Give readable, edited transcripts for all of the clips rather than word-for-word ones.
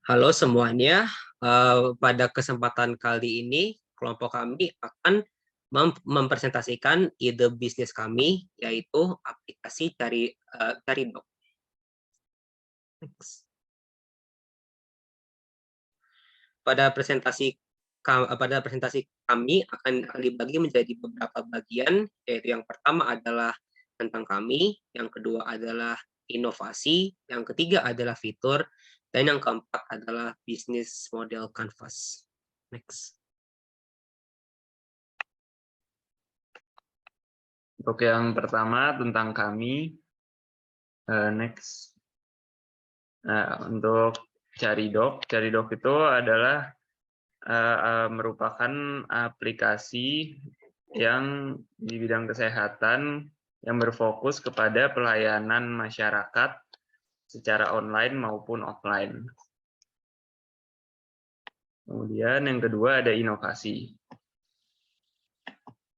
Halo semuanya, pada kesempatan kali ini kelompok kami akan mempresentasikan ide bisnis kami, yaitu aplikasi Caridoc. Pada presentasi kami akan dibagi menjadi beberapa bagian, yaitu yang pertama adalah tentang kami, yang kedua adalah inovasi, yang ketiga adalah fitur, dan yang keempat adalah bisnis model Canvas. Next. Untuk yang pertama tentang kami, next. Nah, untuk Caridoc itu adalah merupakan aplikasi yang di bidang kesehatan yang berfokus kepada pelayanan masyarakat secara online maupun offline. Kemudian yang kedua ada inovasi.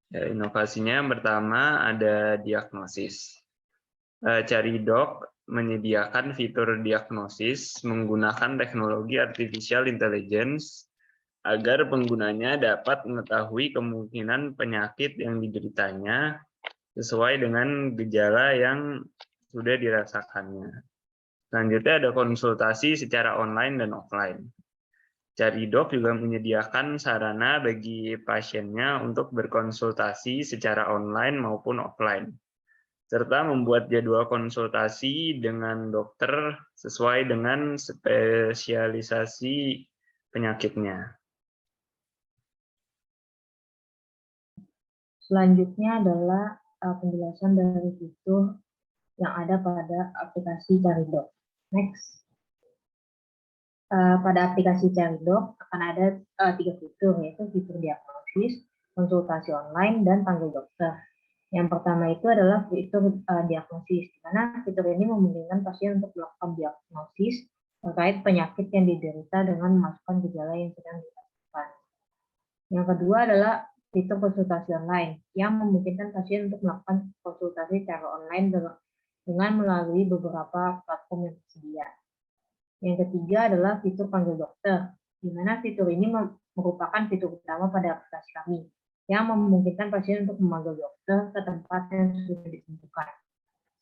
Ya, inovasinya yang pertama ada diagnosis. Caridoc menyediakan fitur diagnosis menggunakan teknologi artificial intelligence agar penggunanya dapat mengetahui kemungkinan penyakit yang dideritanya sesuai dengan gejala yang sudah dirasakannya. Selanjutnya ada konsultasi secara online dan offline. Caridoc juga menyediakan sarana bagi pasiennya untuk berkonsultasi secara online maupun offline, serta membuat jadwal konsultasi dengan dokter sesuai dengan spesialisasi penyakitnya. Selanjutnya adalah penjelasan dari fitur yang ada pada aplikasi Caridoc. Next. Pada aplikasi Caridoc akan ada 3 fitur, yaitu fitur diagnosis, konsultasi online, dan panggil dokter. Yang pertama itu adalah fitur diagnosis, di mana fitur ini memungkinkan pasien untuk melakukan diagnosis terkait penyakit yang diderita dengan memasukkan gejala yang sedang dirasakan. Yang kedua adalah fitur konsultasi online, yang memungkinkan pasien untuk melakukan konsultasi secara online dengan melalui beberapa platform yang tersedia. Yang ketiga adalah fitur panggil dokter, di mana fitur ini merupakan fitur utama pada aplikasi kami, yang memungkinkan pasien untuk memanggil dokter ke tempat yang sudah ditentukan.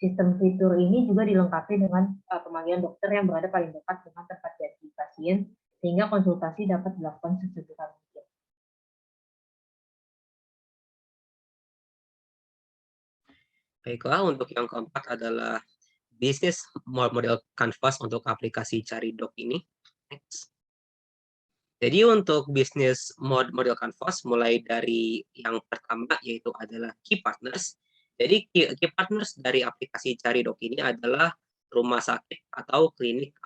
Sistem fitur ini juga dilengkapi dengan pemanggilan dokter yang berada paling dekat dengan tempat janji pasien, sehingga konsultasi dapat dilakukan sesegera mungkin. Baiklah, untuk yang keempat adalah bisnis model Canvas untuk aplikasi Caridoc ini. Next. Jadi untuk bisnis model Canvas mulai dari yang pertama yaitu adalah key partners. Jadi key partners dari aplikasi Caridoc ini adalah rumah sakit atau klinik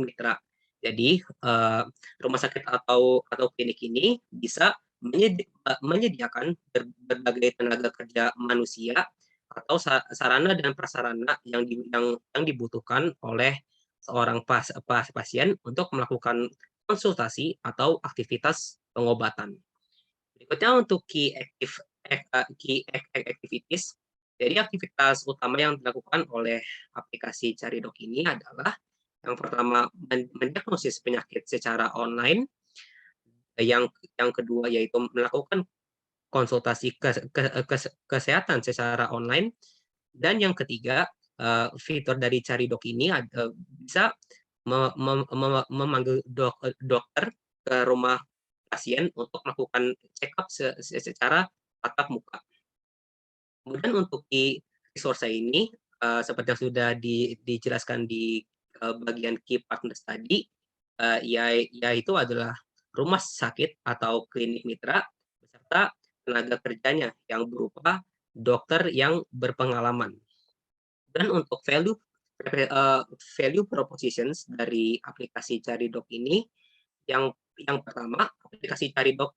mitra. Jadi rumah sakit atau klinik ini bisa menyediakan berbagai tenaga kerja manusia atau sarana dan prasarana yang dibutuhkan oleh seorang pasien untuk melakukan konsultasi atau aktivitas pengobatan. Berikutnya untuk key activities. Jadi aktivitas utama yang dilakukan oleh aplikasi Caridoc ini adalah yang pertama mendiagnosis penyakit secara online, yang kedua yaitu melakukan konsultasi kesehatan secara online, dan yang ketiga fitur dari Caridoc ini bisa memanggil dokter ke rumah pasien untuk melakukan check up secara tatap muka. Kemudian untuk di resource ini seperti yang sudah dijelaskan di bagian key partners tadi, yaitu adalah rumah sakit atau klinik mitra beserta tenaga kerjanya yang berupa dokter yang berpengalaman. Dan untuk value propositions dari aplikasi Caridoc ini, yang pertama, aplikasi Caridoc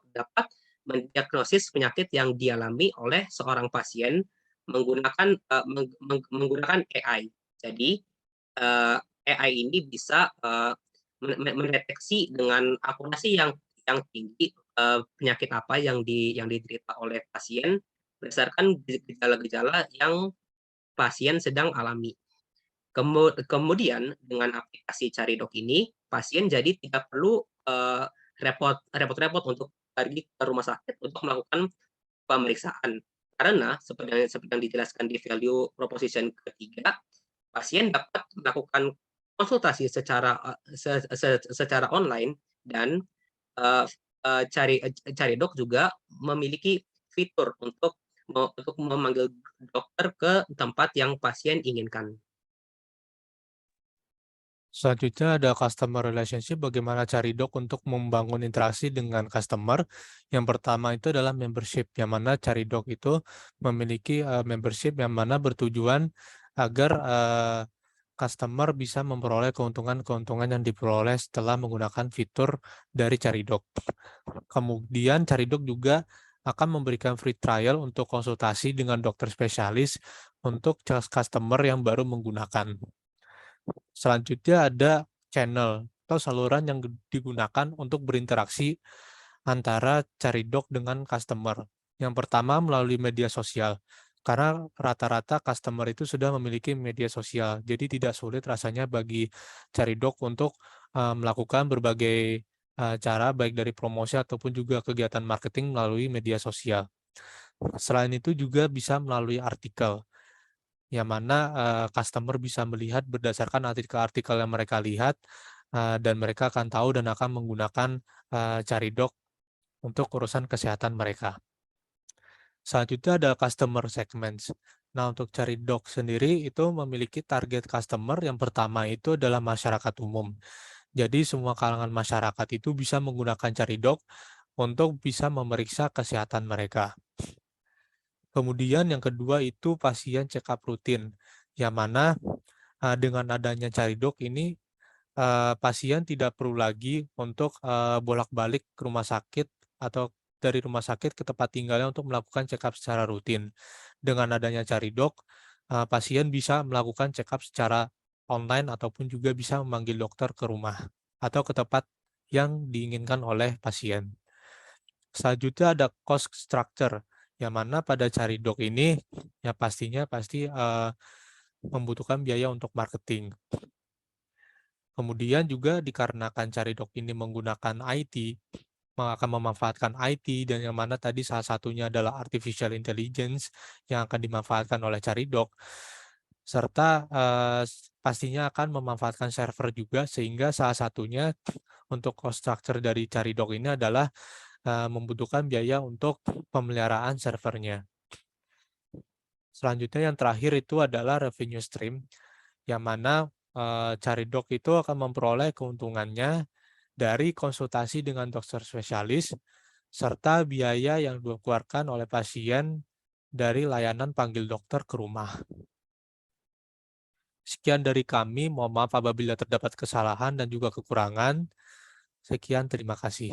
dapat mendiagnosis penyakit yang dialami oleh seorang pasien menggunakan AI. Jadi AI ini bisa mendeteksi dengan akurasi yang tinggi penyakit apa yang diderita oleh pasien berdasarkan gejala-gejala yang pasien sedang alami. Kemudian dengan aplikasi Caridok ini, pasien jadi tidak perlu repot-repot untuk pergi ke rumah sakit untuk melakukan pemeriksaan. Karena seperti yang dijelaskan di value proposition ketiga, pasien dapat melakukan konsultasi secara online dan Caridok juga memiliki fitur untuk memanggil dokter ke tempat yang pasien inginkan. Selanjutnya ada customer relationship, bagaimana Caridok untuk membangun interaksi dengan customer. Yang pertama itu adalah membership, yang mana Caridok itu memiliki membership yang mana bertujuan agar customer bisa memperoleh keuntungan-keuntungan yang diperoleh setelah menggunakan fitur dari Caridok. Kemudian Caridok juga akan memberikan free trial untuk konsultasi dengan dokter spesialis untuk customer yang baru menggunakan. Selanjutnya ada channel atau saluran yang digunakan untuk berinteraksi antara Caridok dengan customer. Yang pertama melalui media sosial, karena rata-rata customer itu sudah memiliki media sosial, jadi tidak sulit rasanya bagi Caridok untuk melakukan berbagai cara, baik dari promosi ataupun juga kegiatan marketing melalui media sosial. Selain itu juga bisa melalui artikel, yang mana customer bisa melihat berdasarkan artikel-artikel yang mereka lihat, dan mereka akan tahu dan akan menggunakan Caridok untuk urusan kesehatan mereka. Selanjutnya ada customer segments. Nah, untuk Caridok sendiri itu memiliki target customer. Yang pertama itu adalah masyarakat umum. Jadi semua kalangan masyarakat itu bisa menggunakan Caridok untuk bisa memeriksa kesehatan mereka. Kemudian yang kedua itu pasien check up rutin, yang mana dengan adanya Caridok ini pasien tidak perlu lagi untuk bolak-balik ke rumah sakit atau dari rumah sakit ke tempat tinggalnya untuk melakukan check up secara rutin. Dengan adanya Caridok, pasien bisa melakukan check up secara online ataupun juga bisa memanggil dokter ke rumah atau ke tempat yang diinginkan oleh pasien. Selanjutnya ada cost structure, yang mana pada Caridok ini ya pastinya membutuhkan biaya untuk marketing. Kemudian juga dikarenakan Caridok ini menggunakan IT, akan memanfaatkan IT, dan yang mana tadi salah satunya adalah artificial intelligence yang akan dimanfaatkan oleh Caridok, serta pastinya akan memanfaatkan server juga, sehingga salah satunya untuk cost structure dari Caridok ini adalah membutuhkan biaya untuk pemeliharaan servernya. Selanjutnya yang terakhir itu adalah revenue stream, yang mana Caridok itu akan memperoleh keuntungannya dari konsultasi dengan dokter spesialis, serta biaya yang dikeluarkan oleh pasien dari layanan panggil dokter ke rumah. Sekian dari kami, mohon maaf apabila terdapat kesalahan dan juga kekurangan. Sekian, terima kasih.